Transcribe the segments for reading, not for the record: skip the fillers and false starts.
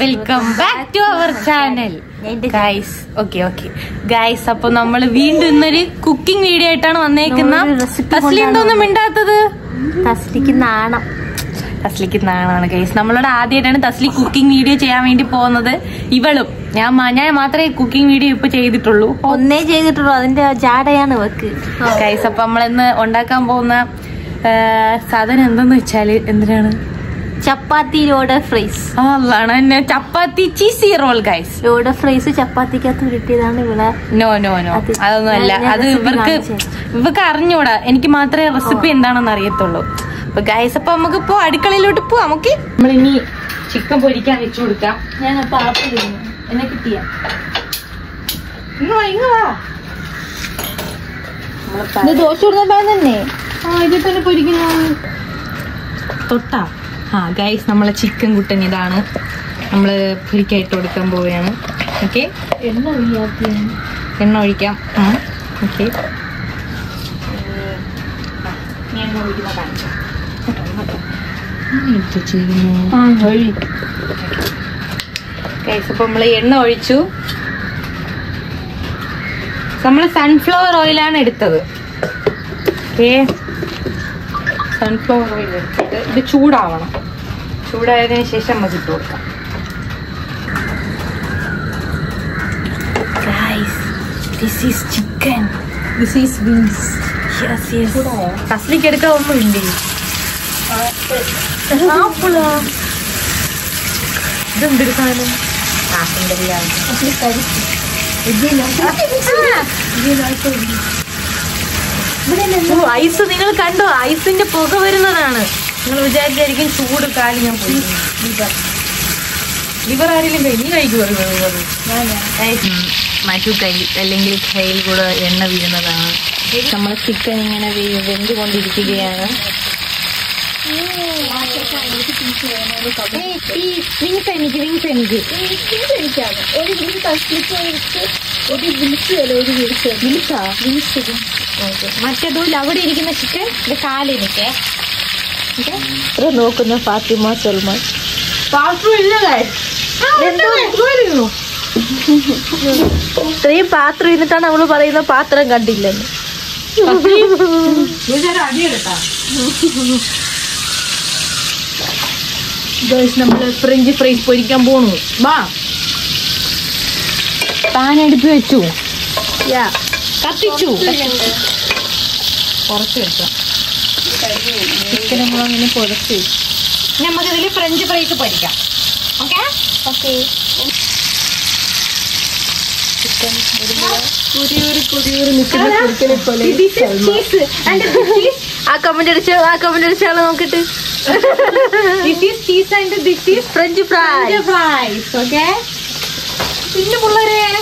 Welcome back to our channel guys. Guys, അപ്പൊ നമ്മള് വീണ്ടും ഇന്നൊരു കുക്കിംഗ് വീഡിയോ ആയിട്ടാണ് വന്നേക്കുന്നത്. തസ്ലി എന്തോന്നും മിണ്ടാത്തത്? തസ്ലിക്ക് നാണാണ് ഗൈസ്. നമ്മളോട് ആദ്യമായിട്ടാണ് തസ്ലി കുക്കിംഗ് വീഡിയോ ചെയ്യാൻ വേണ്ടി പോകുന്നത്. ഇവളും ഞാൻ മാത്രമേ കുക്കിംഗ് വീഡിയോ ഇപ്പൊ ചെയ്തിട്ടുള്ളൂ. ഒന്നേ ചെയ്തിട്ടുള്ളൂ, അതിന്റെ ജാടയാണ് വെക്ക് ഗൈസ്. അപ്പൊ നമ്മളിന്ന് ഉണ്ടാക്കാൻ പോകുന്ന സാധനം എന്തെന്ന് വെച്ചാല് എന്തിനാണ്? Chapati loaded fries. അതാണ് എന്നെ chapati cheesy roll guys. Loaded fries ചപ്പാത്തിക്കകത്ത് കിട്ടിയതാണ് ഇവിടെ. നോ അതൊന്നും അല്ല. അത് ഇവർക്ക് അറിഞ്ഞൂടാ. എനിക്ക് മാത്രമേ റെസിപ്പി എന്താണെന്ന് അറിയത്തുള്ളൂ. അപ്പൊ ഗൈസ്, അപ്പൊ നമുക്ക് ഇപ്പൊ അടുക്കളയിലോട്ട് പോവാം. ഓക്കെ, നമ്മളിനി ചിക്കൻ പൊരിക്കാൻ വെച്ചു കൊടുക്കാം. ഞാൻ അപ്പൊ എന്നെ കിട്ടിയ ഇങ്ങ് വാ. ദോശ തന്നെ ഇതിൽ തന്നെ പൊരിക്കുന്ന തൊട്ടാ. ഗൈസ്, നമ്മളെ ചിക്കൻ കുട്ടൻ ഇതാണ്. നമ്മള് പൊരിക്കായിട്ട് കൊടുക്കാൻ പോവുകയാണ്. ഓക്കെ, എണ്ണ ഒഴിക്കാം. ഓക്കെ, ഗൈസ്, അപ്പൊ നമ്മള് എണ്ണ ഒഴിച്ചു. നമ്മള് സൺഫ്ലവർ ഓയിലാണ് എടുത്തത്. ഓക്കെ, സൺഫ്ലവർ ഓയിൽ എടുത്തിട്ട് ഇത് ചൂടാവണം. ചൂടായതിനു ശേഷം നമുക്ക് ഇട്ട് കൊടുക്കാം. Guys, this is chicken. This is beans. Yes. തസ്ലിക്ക് എടുക്കാൻ ഒന്നുമില്ലേ? ഇതെന്തെടുക്കാനും ഐസ് നിങ്ങൾ കണ്ടോ? ഐസിന്റെ പുക വരുന്നതാണ്. നിങ്ങൾ വിചാരിച്ചായിരിക്കും ചൂട് കാലി ഞാൻ പോയി. ലിവർ ആരെങ്കിലും നീ കഴിക്കുമല്ലോ. മറ്റു കൈ അല്ലെങ്കിൽ കയ്യിൽ കൂടെ എണ്ണ വീഴുന്നതാണ്. നമ്മൾ ചിക്കൻ ഇങ്ങനെ വെന്തുകൊണ്ടിരിക്കുകയാണ്. മറ്റേതും അവിടെ ഇരിക്കുന്ന ചിക്കൻ കാലെനിക്ക് നോക്കുന്ന ഫാത്തിമ സൽമാൻ. ഇത്രയും പാത്രം ഇരുന്നിട്ടാണ് അവള് പറയുന്ന പാത്രം കണ്ടില്ലെന്ന്. നമ്മള് ഫ്രഞ്ച് ഫ്രൈസ് പൊരിക്കാൻ പോണു. വാ, പാൻ എടുത്ത് വെച്ചു, കത്തിച്ചു, കുറച്ച് വെച്ചു. ചിക്കനും കൂടെ അങ്ങനെ പൊറച്ച് നമുക്കിതിൽ ഫ്രഞ്ച് ഫ്രൈസ് പൊരിക്കാം. ഓക്കെ, ആ കമന്റ് അടിച്ചാണ് നോക്കിട്ട്. French fries. ഓക്കെ, പിന്നെ പിള്ളേരെ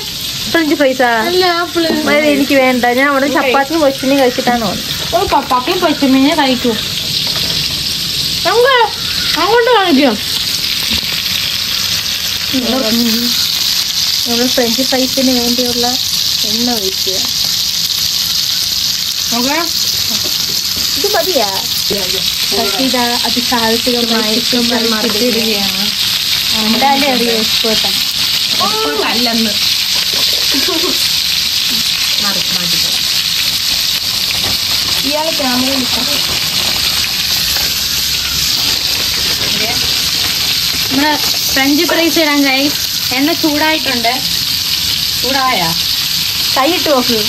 ഫ്രഞ്ച് ഫ്രൈസാ എനിക്ക് വേണ്ട. ഞാൻ അവിടെ ചപ്പാത്തിയും പൊച്ചിനും കഴിച്ചിട്ടാണ് പപ്പാക്കയും പൊച്ചമീനെ കഴിക്കൂ. അങ്ങോട്ട് കാണിക്കാം. നമ്മൾ ഫ്രഞ്ച് ഫ്രൈസിന് വേണ്ടിയുള്ള എണ്ണ ഒഴിക്കുക. ഇത് മതിയാ? അത് സാഹസികമായിരിക്കുകയാണ്. എന്തായാലും അറിയോ എക്സ്പേർട്ടാണ്. അല്ലെന്ന് ഇയാളെ ക്യാമറ നമ്മള് ഫ്രഞ്ച് ഫ്രൈസ് ഇടാൻ ഗൈസ്. എണ്ണ ചൂടായിട്ടുണ്ട്. ചൂടായ കൈയിട്ട് നോക്ക്.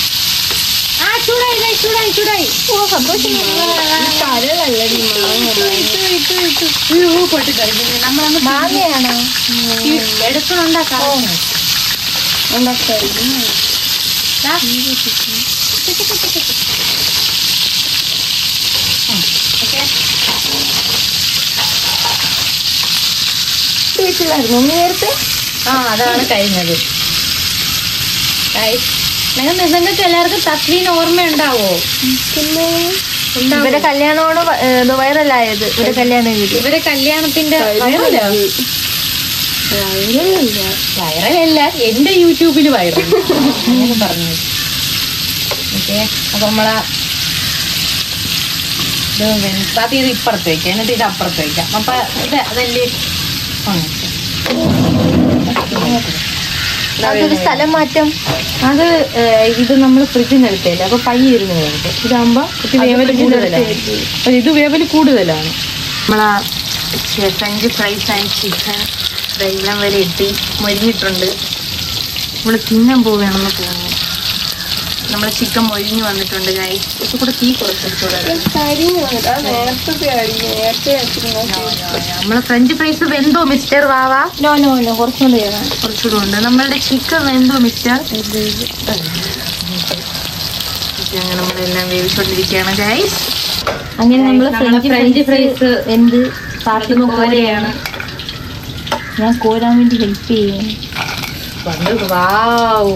ചൂടായി. ഓ, സന്തോഷം. മാങ്ങയാണോ എടുക്കണുണ്ടാക്കാം. നേരത്തെ അതാണ് കഴിഞ്ഞത്. നിങ്ങൾക്ക് എല്ലാവർക്കും തസ്ലീന് ഓർമ്മയുണ്ടാവോ? പിന്നെ ഇവരെ കല്യാണമാണ് വൈറലായത്. ഇവരെ കല്യാണം ഇവരെ കല്യാണത്തിന്റെ വൈറലല്ല, എന്റെ യൂട്യൂബിൽ വൈറൽ അങ്ങനെ പറഞ്ഞു. ഓക്കെ, അപ്പൊ നമ്മളെ ഇത് ഇപ്പുറത്ത് വയ്ക്കാം, എന്നിട്ട് ഇത് അപ്പുറത്ത് വയ്ക്കാം. അപ്പൊ ഇത് അതല്ലേ അതൊരു സ്ഥലം മാറ്റം. അത് ഇത് നമ്മൾ ഫ്രിഡ്ജിൽ നിന്ന് എടുത്തല്ലേ, അപ്പൊ പയ്യെ ഇരുന്ന് വേണ്ട. ഇതാകുമ്പോ വേവല് കൂടുതലാണ്. ഇത് വേവല് കൂടുതലാണ്. നമ്മളാ ഫ്രഞ്ച് ഫ്രൈസ് ആൻഡ് ചിക്കൻ എല്ലാം വരെ എത്തി മൊരിഞ്ഞിട്ടുണ്ട്. നമ്മൾ തിന്നാൻ പോവുകയാണെന്ന് തോന്നുന്നു. നമ്മളെ ചിക്കൻ മൊരിഞ്ഞ് വന്നിട്ടുണ്ട്. ഗൈസ് ഇത് കൂടെ തീ കുറച്ചിട്ടൂടെ. നമ്മളെ ഫ്രഞ്ച് ഫ്രൈസ് വെന്തോ മിസ്റ്റർ വാവാ? നോ നോ നോ, കുറച്ചുകൂടെ ഉണ്ട്. നമ്മളുടെ ചിക്കൻ വെന്തോ മിസ്റ്റർ? അങ്ങനെ നമ്മളെല്ലാം വേവിച്ചോണ്ടിരിക്കുകയാണ് ഗൈസ്. അങ്ങനെ നമ്മൾ ഫ്രഞ്ച് ഫ്രൈസ് എന്ത് പാർട്ടുന്ന കോരയാണ്. ഞാൻ കോരാൻ വേണ്ടി ഹെൽപ്പ് ചെയ്യും. വാവ്,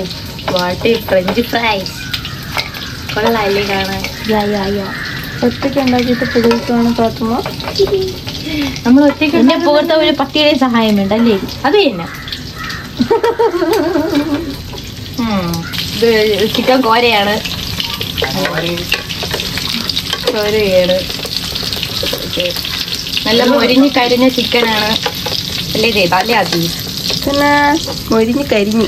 വാട്ട് ഫ്രഞ്ച് ഫ്രൈസ് കൊള്ളാല്ലേ കാണാൻ. ഒറ്റയ്ക്ക് ഉണ്ടാക്കിയിട്ട് പുകഴ്ത്തുവാണ് പാത്തുമ്മ. നമ്മൾ ഒറ്റയ്ക്ക് എന്നെ പുകഴ്ത്ത ഒരു പട്ടിയുടെ സഹായം വേണ്ട അല്ലേ? അത് തന്നെ. ഇത് ചിക്കൻ കോരയാണ്. കോരയാണ്. നല്ല മൊരിഞ്ഞ് കരിഞ്ഞ ചിക്കനാണ് അല്ലേ ചെയ്ത അല്ലേ? അത് പിന്നെ മൊരിഞ്ഞ് കരിഞ്ഞ്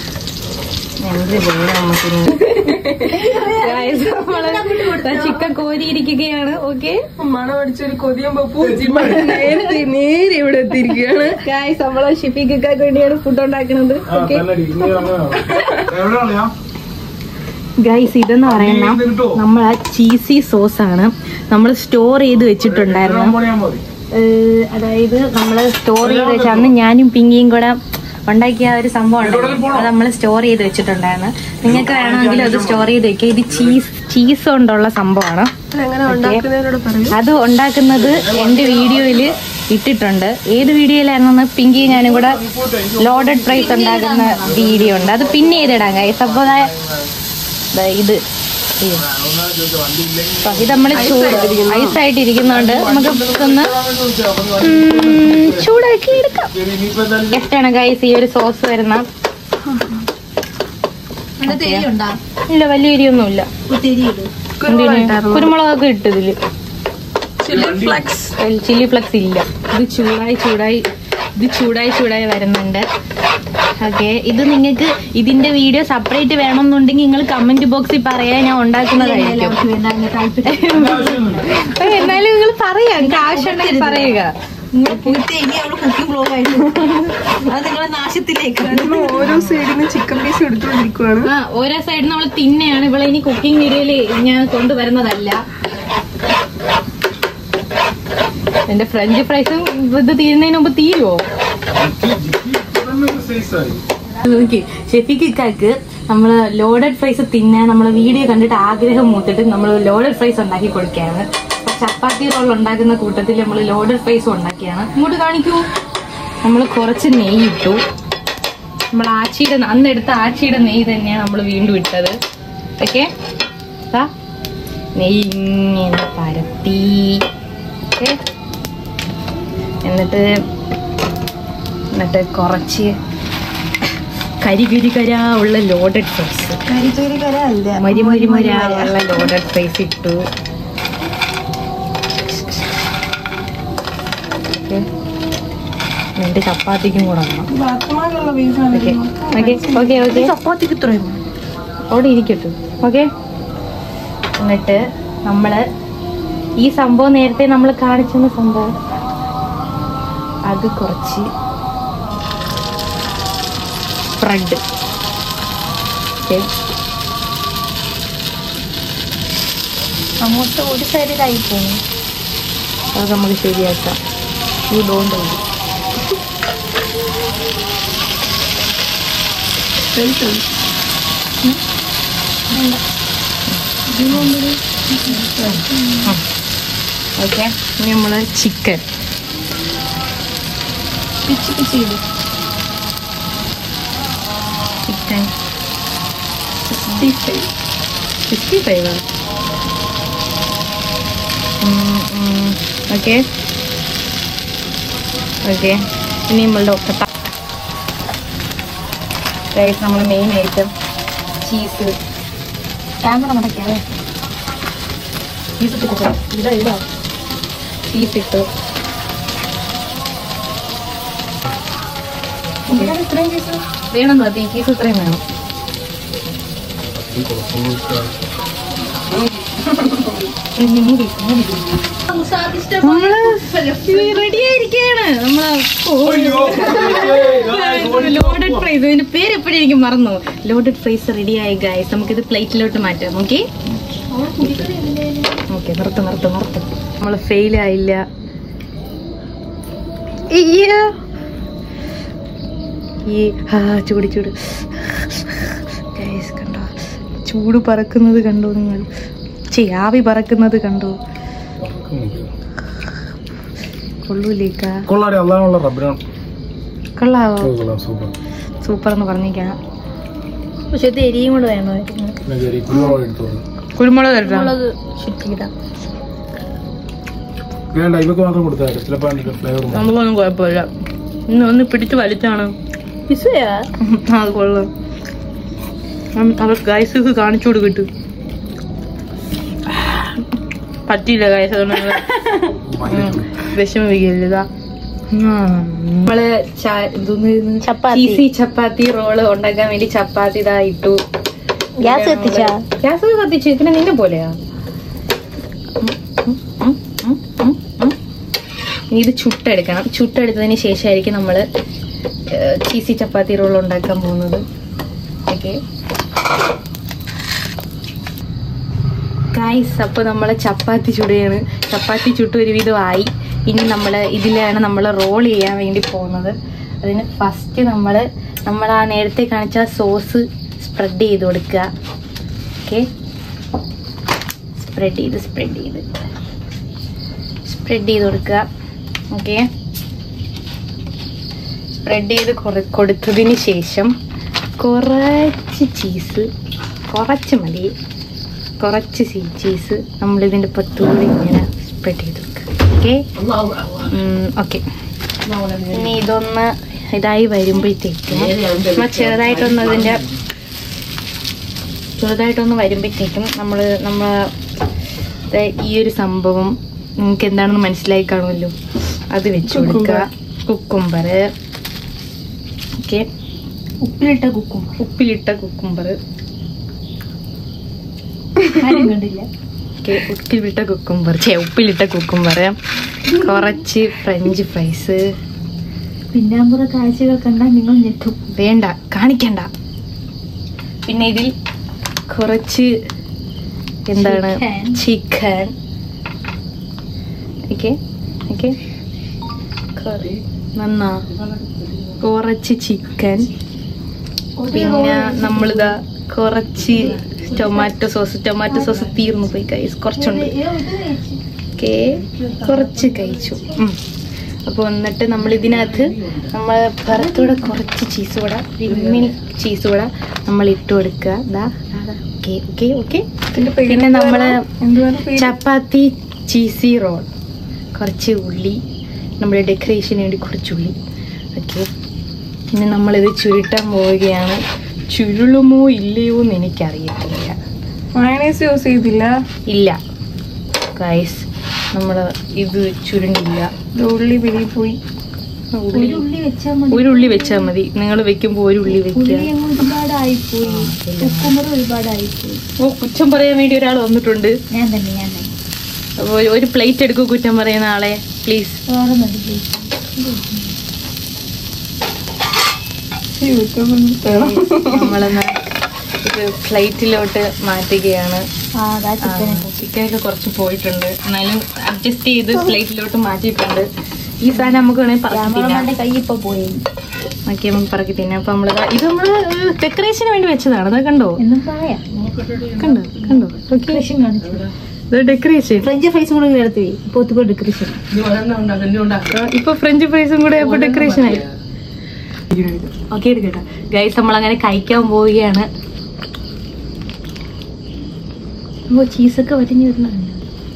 എന്ത് വേണം നമുക്കിനി. ചിക്കൻ കോരിയിരിക്കുകയാണ്. ഓക്കെ, മണം അടിച്ചൊരു കൊതിയും നേരെ ഇവിടെ എത്തിയിരിക്കുകയാണ്. ഗായ്സ്, നമ്മളെ ഷിഫിക്കൊക്കെ വേണ്ടിയാണ് ഫുഡ് ഉണ്ടാക്കുന്നത്. ഗൈസ്, ഇതെന്ന് പറയുന്ന നമ്മളെ ചീസി സോസ് ആണ്. നമ്മൾ സ്റ്റോർ ചെയ്ത് വെച്ചിട്ടുണ്ടായിരുന്നു. അതായത് നമ്മൾ സ്റ്റോർ ചെയ്ത് വെച്ച അന്ന് ഞാനും പിങ്കിയും കൂടെ ഉണ്ടാക്കിയ ഒരു സംഭവം ഉണ്ടായിരുന്നു. അത് നമ്മൾ സ്റ്റോർ ചെയ്ത് വെച്ചിട്ടുണ്ടായിരുന്നു. നിങ്ങൾക്ക് വേണമെങ്കിൽ അത് സ്റ്റോർ ചെയ്ത് വെക്കുക. ഇത് ചീസ് കൊണ്ടുള്ള സംഭവമാണ്. അത് ഉണ്ടാക്കുന്നത് എൻ്റെ വീഡിയോയിൽ ഇട്ടിട്ടുണ്ട്. ഏത് വീഡിയോയിലാണെന്ന് പിങ്കി ഞാനും കൂടെ ലോഡഡ് ഫ്രൈസ് ഉണ്ടാക്കുന്ന വീഡിയോ ഉണ്ട്. അത് പിന്നെ ചെയ്തിടാം ഗൈസ്. അപ്പോൾ ഇത് നമ്മൾ ഐസായിട്ട് ഇരിക്കുന്നോണ്ട് നമുക്ക് ഒന്ന് ചൂടാക്കി എടുക്കാം. എഷ്ടാണ് ഗൈസ് ഈ ഒരു സോസ് വരുന്ന. ഇല്ല, വലിയ എരിയൊന്നുമില്ല. കുരുമുളകൊക്കെ ഇട്ടതില് ചില്ലി ഫ്ലക്സ് ഇല്ല. ഇത് ചൂടായി വരുന്നുണ്ട്. ഓക്കെ, ഇത് നിങ്ങൾക്ക് ഇതിന്റെ വീഡിയോ സെപ്പറേറ്റ് വേണമെന്നുണ്ടെങ്കിൽ നിങ്ങൾ കമന്റ് ബോക്സിൽ പറയാൻ, ഞാൻ ഉണ്ടാക്കുന്നതായിരിക്കും. എന്നാലും നിങ്ങൾ പറയാം, ആവശ്യമുണ്ടെങ്കിൽ പറയുക. ഓരോ സൈഡിൽ ചിക്കൻ പീസ് എടുത്തോണ്ടിരിക്കുവാണ്. ഓരോ സൈഡിൽ നമ്മൾ തിന്നെയാണ്. ഇവിടെ ഇനി കുക്കിംഗ് വീഡിയോയില് ഞാൻ കൊണ്ടുവരുന്നതല്ല. എന്റെ ഫ്രഞ്ച് ഫ്രൈസും ഇത് തീരുന്നതിന് മുമ്പ് തീരുവോ? ഷെഫിക്കാക്ക് നമ്മള് ലോഡഡ് ഫ്രൈസ് തിന്നാൻ നമ്മളെ വീഡിയോ കണ്ടിട്ട് ആഗ്രഹം മൂത്തിട്ട് നമ്മൾ ലോഡഡ് ഫ്രൈസ് ഉണ്ടാക്കി കൊടുക്കുകയാണ്. ചപ്പാത്തി റോൾ ഉണ്ടാക്കുന്ന കൂട്ടത്തിൽ നമ്മൾ ലോഡഡ് ഫ്രൈസും ഉണ്ടാക്കിയാണ്. ഇങ്ങോട്ട് കാണിക്കൂ. നമ്മൾ കുറച്ച് നെയ്യ് ഇട്ടു. നമ്മൾ അന്നെടുത്ത ആച്ചിയുടെ നെയ്യ് തന്നെയാണ് നമ്മൾ വീണ്ടും ഇട്ടത്. ഓക്കെ, നെയ്യ് ഇങ്ങനെ പരത്തി. ഓക്കെ, എന്നിട്ട് കുറച്ച് കരികരാ ഉള്ള ലോഡഡ് ഫ്രൈസ്, മരിമൊരിമൊരാ ഉള്ള ലോഡഡ് ഫ്രൈസ് ഇട്ടു. എന്റെ ചപ്പാത്തിക്കും കൂടെ ചപ്പാത്തിക്ക് ഇത്രയും അവിടെ ഇരിക്കട്ടെ. ഓക്കെ, എന്നിട്ട് നമ്മള് ഈ സംഭവം നേരത്തെ നമ്മൾ കാണിച്ചെന്ന സംഭവം അത് കുറച്ച് സ്പ്രെഡ്. സമോസ ഒരു സൈഡിലായി പോകും. അത് നമുക്ക് ശരിയാക്കാം. You don't worry. ഓക്കെ, ഇനി നമ്മള് ചിക്കൻ ചിക്കൻ 65 ഓക്കെ. ഓക്കെ, ഇനി നമ്മളുടെ ഒക്കെ നമ്മൾ മെയിൻ ഐറ്റം ചീസ്. ക്യാമറ നടക്കാതെ ചീസ് ഇട്ടു. വേണം ഈ പീസ് ഇത്രയും വേണം. റെഡി ആയിരിക്കാണ് നമ്മളെ ലോഡഡ് ഫ്രൈസ്. ഇതിന്റെ പേര് എപ്പോഴും എനിക്ക് മറന്നു. ലോഡഡ് ഫ്രൈസ് റെഡി ആയി ഗൈസ്. നമുക്കിത് പ്ലേറ്റിലോട്ട് മാറ്റാം. ഓക്കെ ഓക്കെ, നിർത്ത്. നമ്മള് ഫെയിൽ ആയില്ല. ചൂട് ഗൈസ്, കണ്ടോ ചൂട് പറക്കുന്നത് കണ്ടോ നിങ്ങൾ? ആവി പറക്കുന്നത് കണ്ടോ? കൊള്ളാവോ? സൂപ്പർ എന്ന് പറഞ്ഞേക്കാം. പക്ഷെ ഇത് എരിയും കൂടെ വേണമായിരുന്നു. കുരുമുളക് നമ്മളൊന്നും കുഴപ്പമില്ല. ഒന്ന് പിടിച്ച് വലിച്ചാണ് അത് കൊള്ളാം. അവർ ഗൈസ് കാണിച്ചു കൊടുക്കിട്ട് പറ്റിയില്ല ഗൈസ്. അതുകൊണ്ട് വിഷമിക്കില്ല. നമ്മള് ചപ്പാത്തി റോള് ഉണ്ടാക്കാൻ വേണ്ടി ചപ്പാത്തി ഇതാ ഇട്ടു. ഗ്യാസ് കത്തിച്ചു. ഇതിനെ നിന്നെ പോലെയാ. ഇത് ചുട്ടെടുക്കണം. ചുട്ടെടുത്തതിന് ശേഷമായിരിക്കും നമ്മള് ചീസി ചപ്പാത്തി റോൾ ഉണ്ടാക്കാൻ പോകുന്നത്. ഓക്കെ ഗൈസ്, അപ്പൊ നമ്മള് ചപ്പാത്തി ചുടുകയാണ്. ചപ്പാത്തി ചുട്ട് ഒരുവിധമായി. ഇനി ഇതിലാണ് നമ്മൾ റോൾ ചെയ്യാൻ വേണ്ടി പോകുന്നത്. അതിന് ഫസ്റ്റ് നമ്മൾ ആ നേരത്തെ കാണിച്ച സോസ് സ്പ്രെഡ് ചെയ്ത് കൊടുക്കുക. ഓക്കെ, സ്പ്രെഡ് ചെയ്ത് കൊടുക്കുക. ഓക്കെ, സ്പ്രെഡ് ചെയ്ത് കൊടുത്തതിന് ശേഷം കുറച്ച് മതി, കുറച്ച് ചീസ് നമ്മളിതിൻ്റെ പുറത്തുകൂടി ഇങ്ങനെ സ്പ്രെഡ് ചെയ്ത് കൊടുക്കുക. ഓക്കെ ഇനി ഇതൊന്ന് ഇതായി വരുമ്പോഴത്തേക്കും ചെറുതായിട്ടൊന്ന് വരുമ്പോഴത്തേക്കും നമ്മൾ ഈ ഒരു സംഭവം നിങ്ങൾക്ക് എന്താണെന്ന് മനസ്സിലായി കാണുമല്ലോ, അത് വെച്ച് കൊടുക്കുക. കുക്കുംബർ. ഓക്കെ, ഉപ്പിലിട്ട കുക്കുംബർ കണ്ടില്ല. ഉപ്പിലിട്ട കുക്കുംബർ, കുറച്ച് ഫ്രഞ്ച് ഫ്രൈസ്. പിന്നാമ്പുറ കാഴ്ചകൾ കണ്ടാൽ നിങ്ങൾ ഞെട്ടും. വേണ്ട, കാണിക്കണ്ട. പിന്നെ ഇതിൽ കുറച്ച് എന്താണ് ചിക്കൻ. നന്നാ കുറച്ച് ചിക്കൻ. പിന്നെ നമ്മളിതാ കുറച്ച് ടൊമാറ്റോ സോസ് തീർന്നു പോയി ഗൈസ്, കുറച്ചുണ്ട്. ഓക്കെ, കുറച്ച് കഴിച്ചു. അപ്പോൾ എന്നിട്ട് നമ്മൾ ഇതിനകത്ത് നമ്മൾ പുറത്തൂടെ കുറച്ച് ചീസ് കൂടെ, മിനി ചീസ് കൂടെ നമ്മൾ ഇട്ട് കൊടുക്കുക. ഓക്കെ. പിന്നെ നമ്മള് ചപ്പാത്തി ചീസി റോൾ, കുറച്ച് ഉള്ളി, നമ്മുടെ ഡെക്കറേഷന് വേണ്ടി കുറച്ച് ഉള്ളി. ഓക്കെ, പിന്നെ നമ്മളിത് ചുരുട്ടാൻ പോവുകയാണ്. ചുരുളുമോ ഇല്ലയോ എന്ന് എനിക്കറിയത്തില്ല. മയണൈസ് യൂസ് ചെയ്തില്ല? ഇല്ല ഗൈസ്, നമ്മൾ ഇത് ചുരുണ്ടില്ല. ഉള്ളി പോയി. ഒരു ഉള്ളി വെച്ചാൽ മതി. നിങ്ങൾ വെക്കുമ്പോ ഒരു ഉള്ളി വെക്കുക. കുറ്റം പറയാൻ വേണ്ടി ഒരാൾ വന്നിട്ടുണ്ട്. അപ്പോൾ ഒരു പ്ലേറ്റ് എടുക്കൂ കുറ്റം പറയുന്ന ആളെ, പ്ലീസ്. നമ്മളെന്നാ ഇത് പ്ലേറ്റിലോട്ട് മാറ്റുകയാണ്. ചിക്കനൊക്കെ കുറച്ച് പോയിട്ടുണ്ട്, എന്നാലും അഡ്ജസ്റ്റ് ചെയ്ത് പ്ലേറ്റിലോട്ട് മാറ്റിയിട്ടുണ്ട്. ഈ സാധനം നമുക്ക് വേണമെങ്കിൽ പറക്കി തിന്നാം. കൈ ഇപ്പൊ പോയി നോക്കി നമുക്ക് പറക്കി തിന്നാം. അപ്പൊ നമ്മള് ഇത് നമ്മള് ഡെക്കറേഷന് വേണ്ടി വെച്ചതാണ്. അതാ കണ്ടോ ഡെക്കറേഷൻ. ഫ്രഞ്ച് ഫ്രൈസും കൂടെ എടുത്ത് ഇപ്പൊ ഡെക്കറേഷൻ. ഇപ്പൊ ഫ്രഞ്ച് ഫ്രൈസും കൂടെ ഇപ്പൊ ഡെക്കറേഷൻ ആയി. ഓക്കെ, എടുക്കട്ടെ ഗൈസ്, നമ്മളങ്ങനെ കഴിക്കാൻ പോവുകയാണ്. ചീസൊക്കെ വരിഞ്ഞ് വരുന്നുണ്ട്.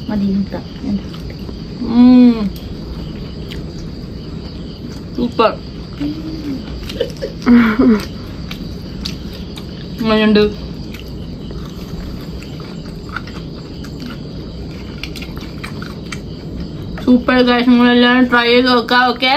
മതി, സൂപ്പർ. അങ്ങനെയുണ്ട്. സൂപ്പർ ഗൈസ്, നമ്മളെല്ലാം ട്രൈ ചെയ്ത് നോക്കാം. ഓക്കെ.